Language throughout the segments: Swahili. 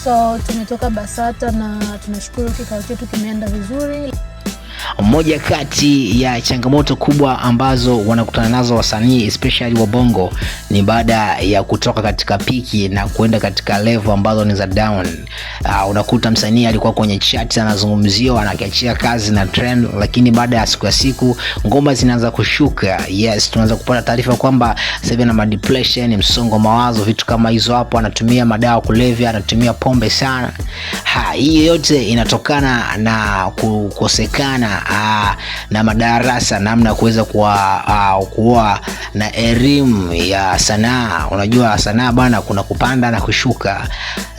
So tumetoka BASATA na tunashukuru kikao chetu kimeenda vizuri. Moja kati ya changamoto kubwa ambazo wanakutana nazo wasanii especially wa Bongo ni baada ya kutoka katika piki na kuenda katika level ambazo ni za down. Unakuta msanii alikuwa kwenye chat anazungumziwa, anakiachia kazi na trend, lakini baada ya siku ngoma zinaanza kushuka. Yes, tunaanza kupata taarifa kwamba sasa hivi ana depression, msongo wa mawazo, vitu kama hizo hapo, anatumia madawa kulevya, anatumia pombe sana. Hii yote inatokana na kukosekana na madarasa namna kuweza kuwa na elimu ya sanaa. Unajua sanaa bana, kuna kupanda na kushuka.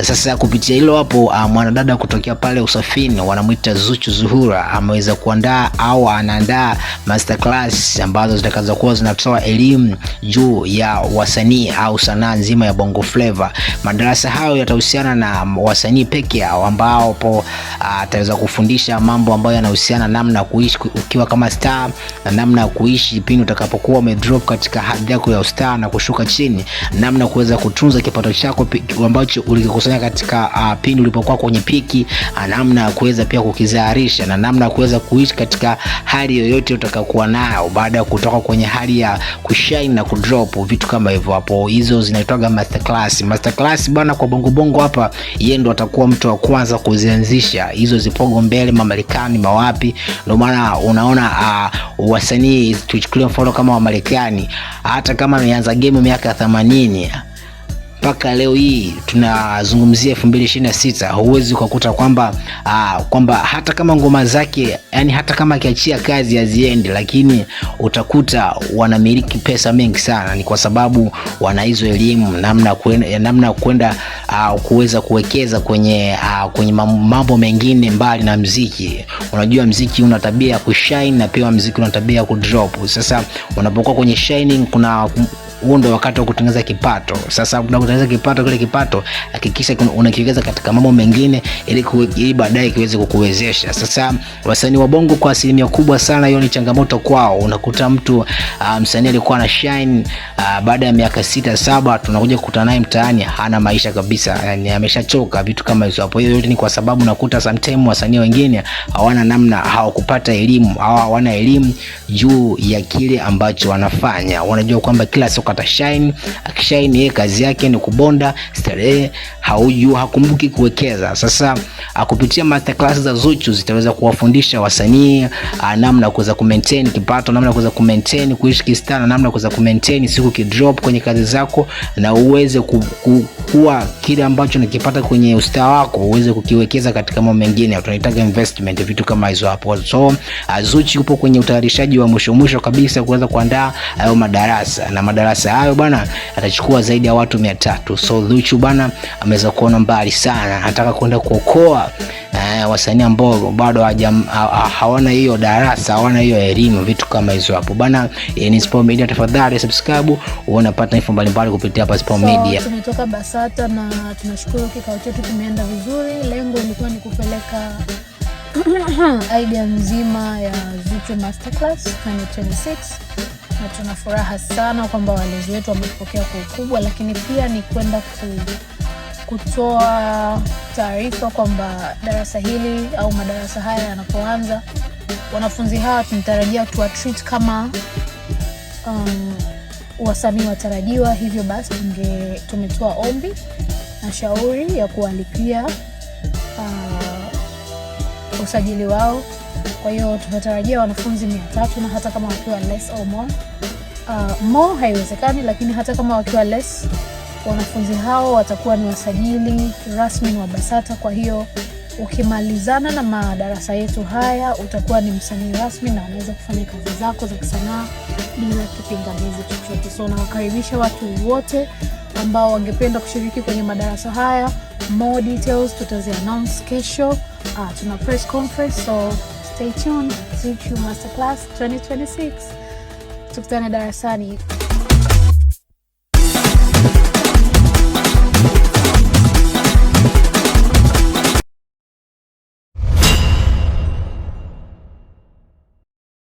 Sasa kupitia hilo hapo, mwanadada kutokea pale Usafini wanamuita Zuchu Zuhura ameweza kuandaa au anaandaa masterclass ambazo zitakazo kuwa zinatoa elimu juu ya wasanii au sanaa nzima ya Bongo Flava. Madarasa hayo yatahusiana na wasanii pekee yao ambao ataweza kufundisha mambo ambayo yanahusiana namna kuishi ukiwa kama star na namna kuishi pindi utakapokuwa umedrop katika hadhi yako ya star na kushuka chini, namna kuweza kutunza kipato chako ambacho ulikusanya katika pindi ulipokuwa kwenye piki, namna kuweza pia kukizaharisha na namna kuweza kuishi katika hali yoyote utakayokuwa nayo baada ya kutoka kwenye hali ya kushine na kudrop, vitu kama hivyo hapo. Hizo zinaitwa masterclass bana. Kwa Bongo hapa yeye ndo atakuwa mtu wa kwanza kuzianzisha hizo zipogo mbele Marekani mawapi. Ndio maana unaona wasanii tuchukulie mfano kama wa Marekani, hata kama ameanza game miaka 80 mpaka leo hii tunazungumzia 2026, huwezi kukuta kwamba hata kama ngoma zake, yani hata kama akiachia kazi haziendi, lakini utakuta wanamiliki pesa mengi sana. Ni kwa sababu wana hizo elimu namna kwenda kuweza kuwekeza kwenye mambo mengine mbali na muziki. Unajua muziki una tabia ya kushine na pia muziki una tabia ya kudrop. Sasa unapokuwa kwenye shining, kuna ndo wakati wa kutengeneza kipato. Sasa unapotengeneza kipato, kile kipato hakikisha unakiwekeza katika mambo mengine ili baadaye kiweze kukuwezesha. Sasa wasanii wa Bongo kwa asilimia kubwa sana hiyo ni changamoto kwao. Unakuta mtu msanii alikuwa na shine, baada ya miaka 6-7 tunakuja kukutana naye mtaani hana maisha kabisa, yani ameshachoka, vitu kama hizo hapo. Hiyo yote ni kwa sababu unakuta sometimes wasanii wengine hawana namna, hawakupata elimu, hawana elimu juu ya kile ambacho wanafanya. Wanajua kwamba kila siku atashine, akishine yeye kazi yake ni kubonda, starehe, hakumbuki kuwekeza. Sasa kupitia masterclass za Zuchu zitaweza kuwafundisha wasanii namna kuweza kumaintain kipato, namna kuweza kumaintain kuishi kistar, namna kuweza kumaintain siku kidrop kwenye kazi zako na uweze kuwa kile ambacho unakipata kwenye ustaa wako uweze kukiwekeza katika mambo mengine. Tunahitaji investment, vitu kama hizo hapo. So Zuchu yupo kwenye utayarishaji wa mwisho kabisa kuweza kuandaa hayo madarasa, na madarasa hayo bana atachukua zaidi ya watu 300. So Zuchu bana ameweza kuona mbali sana, anataka kwenda kuokoa wasanii ambao bado hawana hiyo darasa, hawana hiyo elimu, vitu kama hizo hapo bana. Ni Sport Media, tafadhali subscribe unapata info mbalimbali kupitia hapa Sport Media. So tumetoka BASATA na tunashukuru kikao chetu kimeenda vizuri. Lengo lilikuwa ni kupeleka idea nzima ya Zuchu Masterclass 2026 na tuna furaha sana kwamba walezi wetu wamepokea kwa ukubwa, lakini pia ni kwenda kutoa taarifa kwamba darasa hili au madarasa haya yanapoanza, wanafunzi hawa tunatarajia treat kama wasanii watarajiwa. Hivyo basi tumetoa ombi na shauri ya kuwalipia usajili wao. Kwa hiyo tunatarajia wanafunzi 300, na hata kama wakiwa less or more haiwezekani, lakini hata kama wakiwa less, wanafunzi hao watakuwa ni wasajili rasmi wa BASATA. Kwa hiyo ukimalizana na madarasa yetu haya utakuwa ni msanii rasmi na unaweza kufanya kazi zako za sanaa bila kipingamizi chochote. So nawakaribisha watu wote ambao wangependa kushiriki kwenye madarasa haya. More details tutazi announce kesho. Tuna press conference, so stay tuned. Zuchu Masterclass 2026. Tukutane darasani.